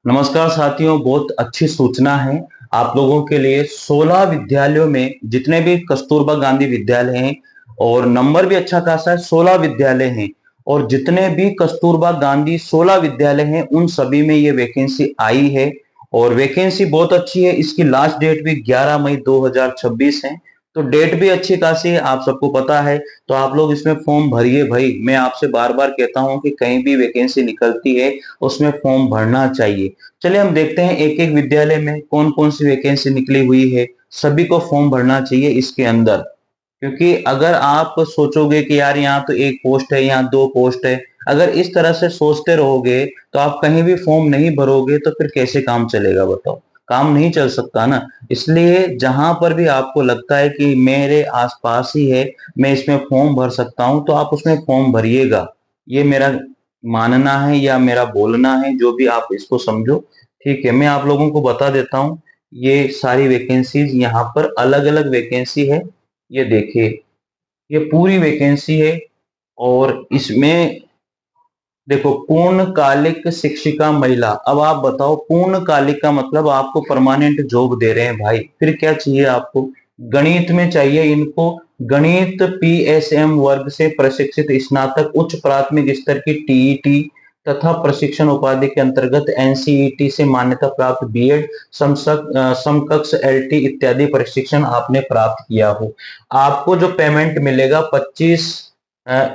नमस्कार साथियों, बहुत अच्छी सूचना है आप लोगों के लिए। 16 विद्यालयों में जितने भी कस्तूरबा गांधी विद्यालय हैं और नंबर भी अच्छा खासा है, 16 विद्यालय हैं और जितने भी कस्तूरबा गांधी 16 विद्यालय हैं उन सभी में ये वैकेंसी आई है और वैकेंसी बहुत अच्छी है। इसकी लास्ट डेट भी 11 मई 2026 है, तो डेट भी अच्छी खासी है, आप सबको पता है। तो आप लोग इसमें फॉर्म भरिए भाई। मैं आपसे बार बार कहता हूं कि कहीं भी वैकेंसी निकलती है उसमें फॉर्म भरना चाहिए। चलिए हम देखते हैं एक एक विद्यालय में कौन कौन सी वैकेंसी निकली हुई है। सभी को फॉर्म भरना चाहिए इसके अंदर, क्योंकि अगर आप सोचोगे कि यार यहाँ तो एक पोस्ट है, यहाँ दो पोस्ट है, अगर इस तरह से सोचते रहोगे तो आप कहीं भी फॉर्म नहीं भरोगे तो फिर कैसे काम चलेगा बताओ। काम नहीं चल सकता ना। इसलिए जहां पर भी आपको लगता है कि मेरे आसपास ही है, मैं इसमें फॉर्म भर सकता हूं, तो आप उसमें फॉर्म भरिएगा। ये मेरा मानना है या मेरा बोलना है, जो भी आप इसको समझो। ठीक है, मैं आप लोगों को बता देता हूँ। ये सारी वैकेंसीज यहाँ पर अलग अलग वैकेंसी है। ये देखिए, ये पूरी वैकेंसी है और इसमें देखो, पूर्णकालिक शिक्षिका महिला। अब आप बताओ, पूर्णकालिक का मतलब आपको परमानेंट जॉब दे रहे हैं भाई, फिर क्या चाहिए आपको। गणित में चाहिए इनको, गणित पीएसएम वर्ग से प्रशिक्षित स्नातक उच्च प्राथमिक स्तर की टीईटी तथा प्रशिक्षण उपाधि के अंतर्गत एनसीईटी से मान्यता प्राप्त बीएड समकक्ष एलटी इत्यादि प्रशिक्षण आपने प्राप्त किया हो। आपको जो पेमेंट मिलेगा 25,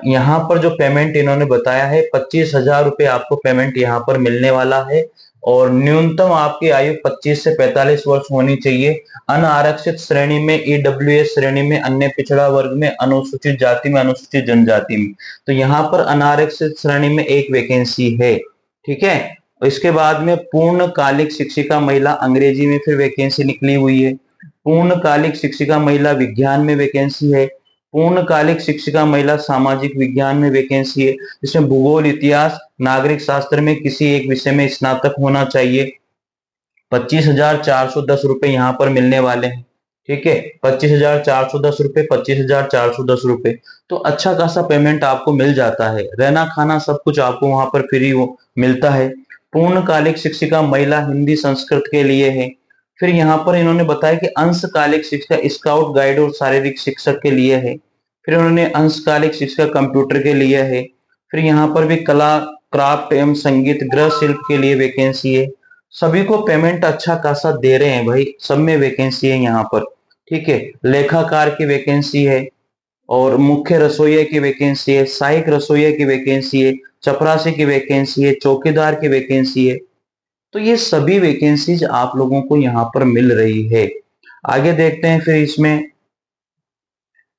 यहाँ पर जो पेमेंट इन्होंने बताया है 25,000 रुपये आपको पेमेंट यहाँ पर मिलने वाला है। और न्यूनतम आपकी आयु 25 से 45 वर्ष होनी चाहिए। अनारक्षित श्रेणी में, ईडब्ल्यूएस श्रेणी में, अन्य पिछड़ा वर्ग में, अनुसूचित जाति में, अनुसूचित जनजाति में। तो यहाँ पर अनारक्षित श्रेणी में एक वैकेंसी है। ठीक है। इसके बाद में पूर्णकालिक शिक्षिका महिला अंग्रेजी में फिर वैकेंसी निकली हुई है। पूर्णकालिक शिक्षिका महिला विज्ञान में वैकेंसी है। पूर्णकालिक शिक्षिका महिला सामाजिक विज्ञान में वैकेंसी है। इसमें भूगोल, इतिहास, नागरिक शास्त्र में किसी एक विषय में स्नातक होना चाहिए। 25,410 रुपए यहाँ पर मिलने वाले हैं। ठीक है, 25,410 रुपए, 25,410 रुपए। तो अच्छा खासा पेमेंट आपको मिल जाता है। रहना खाना सब कुछ आपको वहां पर फ्री मिलता है। पूर्णकालिक शिक्षिका महिला हिंदी संस्कृत के लिए है। फिर यहाँ पर इन्होंने बताया कि अंशकालिक शिक्षिका स्काउट गाइड और शारीरिक शिक्षक के लिए है। फिर उन्होंने अंशकालिक शिक्षिका कंप्यूटर के लिए है। फिर यहाँ पर भी कला, क्राफ्ट एवं संगीत, गृह शिल्प के लिए वैकेंसी है। सभी को पेमेंट अच्छा खासा दे रहे हैं भाई, सब में वैकेंसी है यहाँ पर। ठीक है, लेखाकार की वैकेंसी है और मुख्य रसोइया की वैकेंसी है, सहायक रसोइया की वैकेंसी है, चपरासी की वैकेंसी है, चौकीदार की वैकेंसी है। तो ये सभी वैकेंसीज आप लोगों को यहाँ पर मिल रही है। आगे देखते हैं। फिर इसमें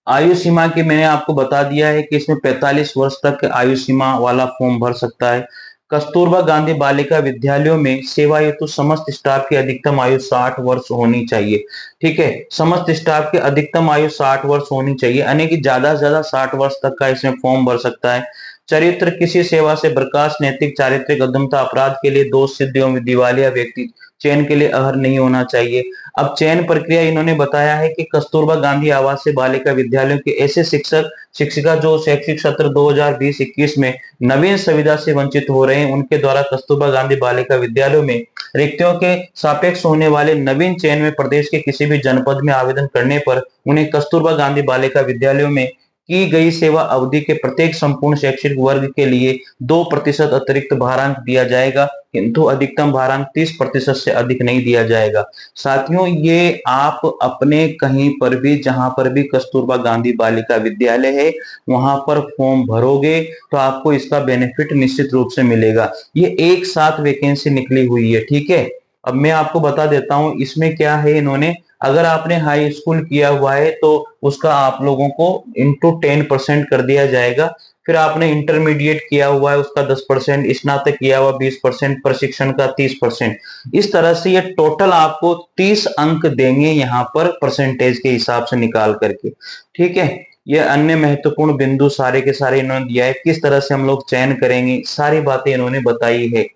आयु सीमा की मैंने आपको बता दिया है कि इसमें 45 वर्ष तक आयु सीमा वाला फॉर्म भर सकता है। कस्तूरबा गांधी बालिका विद्यालयों में सेवा हेतु समस्त स्टाफ की अधिकतम आयु 60 वर्ष होनी चाहिए। ठीक है, समस्त स्टाफ की अधिकतम आयु 60 वर्ष होनी चाहिए, यानी कि ज्यादा से ज्यादा 60 वर्ष तक का इसमें फॉर्म भर सकता है। चरित्र, किसी सेवा से बर्खास्त, नैतिक, चारित्रिक अधमता, अपराध के लिए दोष सिद्ध एवं दिवालिया व्यक्ति चयन के लिए अहर नहीं होना चाहिए। अब चयन प्रक्रिया इन्होंने बताया है कि कस्तूरबा गांधी आवासीय बालिका विद्यालयों के ऐसे शिक्षक शिक्षिका जो शैक्षिक सत्र 2020-21 में नवीन सुविधा से वंचित हो रहे हैं, उनके द्वारा कस्तूरबा गांधी बालिका विद्यालयों में रिक्तियों के सापेक्ष होने वाले नवीन चयन में प्रदेश के किसी भी जनपद में आवेदन करने पर उन्हें कस्तूरबा गांधी बालिका विद्यालयों में की गई सेवा अवधि के प्रत्येक संपूर्ण शैक्षिक वर्ग के लिए 2% अतिरिक्त भारांक दिया जाएगा, किंतु अधिकतम भारांक 30% से अधिक नहीं दिया जाएगा। साथियों, ये आप अपने कहीं पर भी, जहां पर भी कस्तूरबा गांधी बालिका विद्यालय है, वहां पर फॉर्म भरोगे तो आपको इसका बेनिफिट निश्चित रूप से मिलेगा। ये एक साथ वैकेंसी निकली हुई है। ठीक है, अब मैं आपको बता देता हूं इसमें क्या है। इन्होंने, अगर आपने हाई स्कूल किया हुआ है तो उसका आप लोगों को इंटू 10% कर दिया जाएगा। फिर आपने इंटरमीडिएट किया हुआ है उसका 10%, स्नातक किया हुआ 20%, प्रशिक्षण का 30%। इस तरह से ये टोटल आपको 30 अंक देंगे यहाँ पर परसेंटेज के हिसाब से निकाल करके। ठीक है, ये अन्य महत्वपूर्ण बिंदु सारे के सारे इन्होंने दिया है, किस तरह से हम लोग चयन करेंगे, सारी बातें इन्होंने बताई है।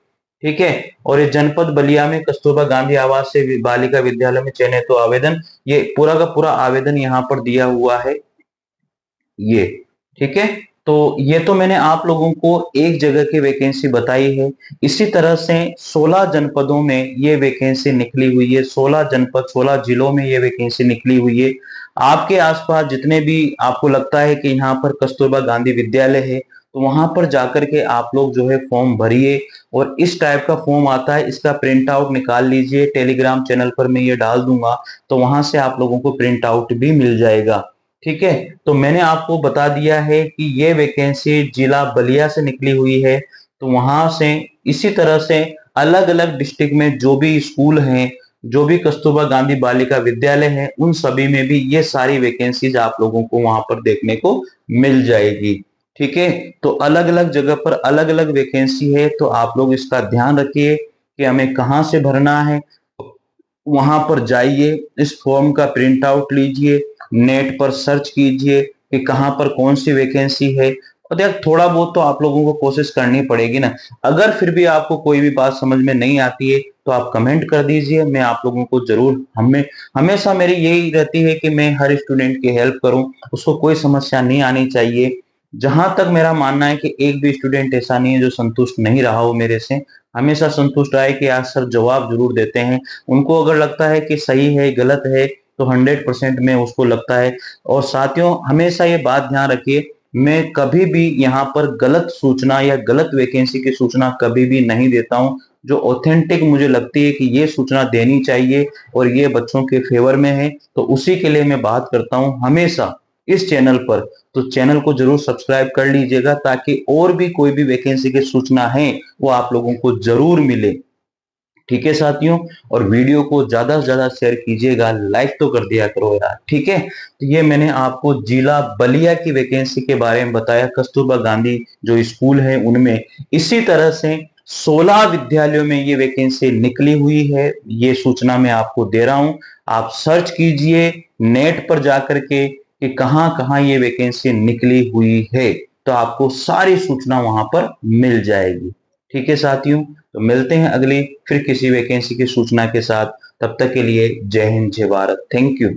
ठीक है, और ये जनपद बलिया में कस्तूरबा गांधी आवासीय बालिका विद्यालय में चयन है तो आवेदन, ये पूरा का पूरा आवेदन यहाँ पर दिया हुआ है ये। ठीक है, तो ये तो मैंने आप लोगों को एक जगह की वैकेंसी बताई है। इसी तरह से 16 जनपदों में ये वैकेंसी निकली हुई है, 16 जनपद 16 जिलों में ये वैकेंसी निकली हुई है। आपके आसपास जितने भी आपको लगता है कि यहाँ पर कस्तूरबा गांधी विद्यालय है, तो वहां पर जाकर के आप लोग जो है फॉर्म भरिए। और इस टाइप का फॉर्म आता है, इसका प्रिंट आउट निकाल लीजिए, टेलीग्राम चैनल पर मैं ये डाल दूंगा, तो वहां से आप लोगों को प्रिंट आउट भी मिल जाएगा। ठीक है, तो मैंने आपको बता दिया है कि ये वैकेंसी जिला बलिया से निकली हुई है। तो वहां से इसी तरह से अलग अलग डिस्ट्रिक्ट में जो भी स्कूल हैं, जो भी कस्तूरबा गांधी बालिका विद्यालय है, उन सभी में भी ये सारी वैकेंसीज आप लोगों को वहां पर देखने को मिल जाएगी। ठीक है, तो अलग अलग जगह पर अलग अलग वैकेंसी है, तो आप लोग इसका ध्यान रखिए कि हमें कहाँ से भरना है। वहां पर जाइए, इस फॉर्म का प्रिंट आउट लीजिए, नेट पर सर्च कीजिए कि कहां पर कौन सी वैकेंसी है। और देख, थोड़ा बहुत तो आप लोगों को कोशिश करनी पड़ेगी ना। अगर फिर भी आपको कोई भी बात समझ में नहीं आती है तो आप कमेंट कर दीजिए, मैं आप लोगों को जरूर हमेशा मेरी यही रहती है कि मैं हर स्टूडेंट की हेल्प करूं, उसको कोई समस्या नहीं आनी चाहिए। जहां तक मेरा मानना है कि एक भी स्टूडेंट ऐसा नहीं है जो संतुष्ट नहीं रहा हो मेरे से, हमेशा संतुष्ट रहा है कि यार सर जवाब जरूर देते हैं। उनको अगर लगता है कि सही है गलत है तो 100% में उसको लगता है। और साथियों, हमेशा ये बात ध्यान रखिए, मैं कभी भी यहाँ पर गलत सूचना या गलत वैकेंसी की सूचना कभी भी नहीं देता हूँ। जो ऑथेंटिक मुझे लगती है कि ये सूचना देनी चाहिए और ये बच्चों के फेवर में है, तो उसी के लिए मैं बात करता हूँ हमेशा इस चैनल पर। तो चैनल को जरूर सब्सक्राइब कर लीजिएगा ताकि और भी कोई भी वैकेंसी की सूचना है वो आप लोगों को जरूर मिले। ठीक है साथियों, और वीडियो को ज्यादा से ज्यादा शेयर कीजिएगा, लाइक तो कर दिया करो यार। ठीक है, तो ये मैंने आपको जिला बलिया की वैकेंसी के बारे में बताया, कस्तूरबा गांधी जो स्कूल है उनमें। इसी तरह से 16 विद्यालयों में ये वैकेंसी निकली हुई है, ये सूचना मैं आपको दे रहा हूं। आप सर्च कीजिए नेट पर जाकर के कि कहां कहां ये वैकेंसी निकली हुई है, तो आपको सारी सूचना वहां पर मिल जाएगी। ठीक है साथियों, तो मिलते हैं अगली फिर किसी वैकेंसी की सूचना के साथ। तब तक के लिए जय हिंद जय भारत, थैंक यू।